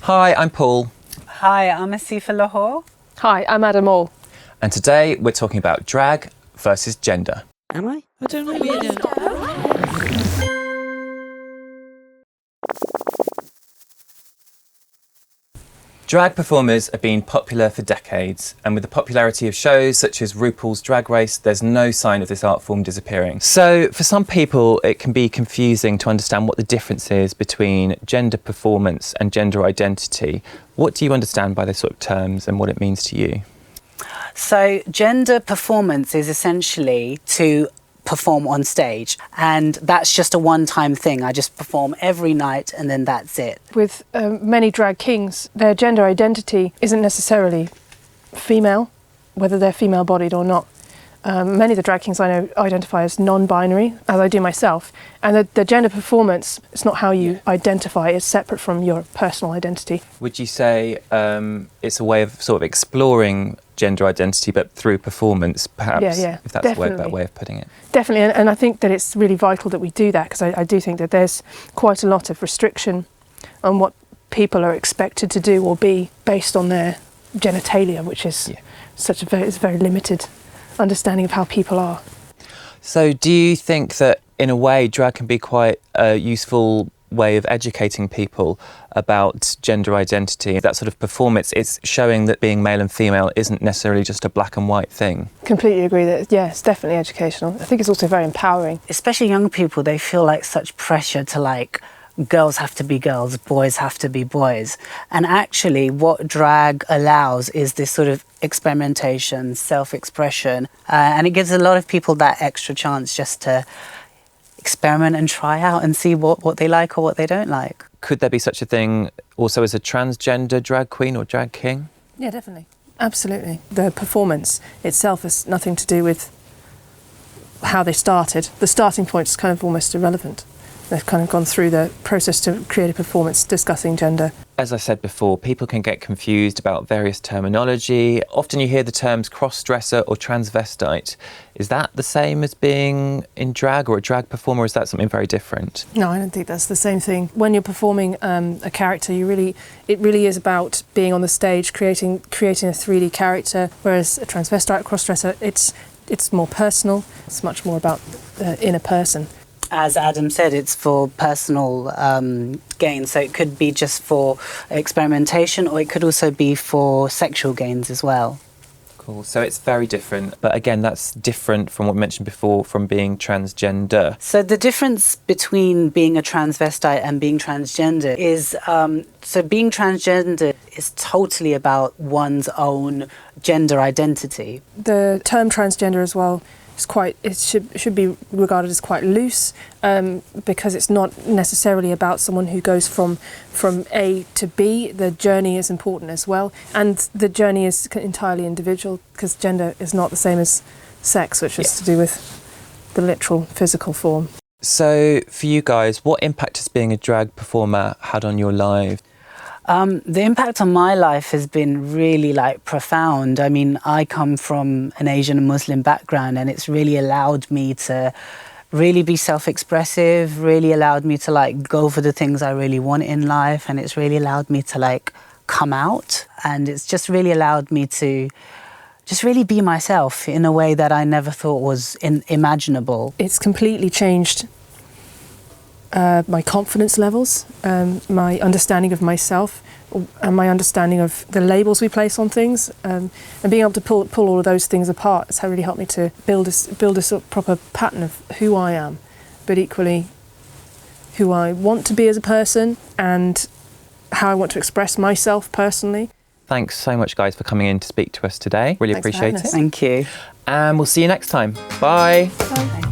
Hi, I'm Paul. Hi, I'm Asifa Lahore. Hi, I'm Adam All. And today we're talking about drag versus gender. Am I? I don't know yet. Drag performers have been popular for decades, and with the popularity of shows such as RuPaul's Drag Race, there's no sign of this art form disappearing. So for some people, it can be confusing to understand what the difference is between gender performance and gender identity. What do you understand by those sort of terms and what it means to you? So gender performance is essentially to perform on stage, and that's just a one-time thing. I just perform every night and then that's it. With many drag kings, their gender identity isn't necessarily female, whether they're female-bodied or not. Many of the drag kings I know identify as non-binary, as I do myself, and the gender performance, it's not how you identify, it's separate from your personal identity. Would you say it's a way of sort of exploring gender identity but through performance, perhaps, if that's a better way of putting it? Definitely, and I think that it's really vital that we do that, because I do think that there's quite a lot of restriction on what people are expected to do or be based on their genitalia, which is such a very limited understanding of how people are. So do you think that in a way drag can be quite a useful way of educating people about gender identity? That sort of performance, it's showing that being male and female isn't necessarily just a black and white thing. Completely agree that, it's definitely educational. I think it's also very empowering. Especially young people, they feel like such pressure to girls have to be girls, boys have to be boys. And actually what drag allows is this sort of experimentation, self-expression, and it gives a lot of people that extra chance just to experiment and try out and see what they like or what they don't like. Could there be such a thing also as a transgender drag queen or drag king? Yeah, definitely. Absolutely. The performance itself has nothing to do with how they started. The starting point is kind of almost irrelevant. They've kind of gone through the process to create a performance discussing gender. As I said before, people can get confused about various terminology. Often you hear the terms cross-dresser or transvestite. Is that the same as being in drag or a drag performer, or is that something very different? No, I don't think that's the same thing. When you're performing a character, it really is about being on the stage, creating a 3D character, whereas a transvestite cross-dresser, it's more personal. It's much more about the inner person. As Adam said, it's for personal gain, so it could be just for experimentation, or it could also be for sexual gains as well. Cool, so it's very different, but again, that's different from what we mentioned before, from being transgender. So the difference between being a transvestite and being transgender is, so being transgender is totally about one's own gender identity. The term transgender as well, it should be regarded as quite loose, because it's not necessarily about someone who goes from A to B. The journey is important as well, and the journey is entirely individual, because gender is not the same as sex, which is to do with the literal physical form. So for you guys, what impact has being a drag performer had on your life? The impact on my life has been really profound. I mean, I come from an Asian and Muslim background, and it's really allowed me to really be self-expressive, really allowed me to go for the things I really want in life, and it's really allowed me to come out, and it's just really allowed me to just really be myself in a way that I never thought was imaginable. It's completely changed my confidence levels, my understanding of myself, and my understanding of the labels we place on things, and being able to pull all of those things apart has really helped me to build a sort of proper pattern of who I am, but equally who I want to be as a person and how I want to express myself personally. Thanks so much, guys, for coming in to speak to us today. Really appreciate it. Thank you. And we'll see you next time. Bye. Bye.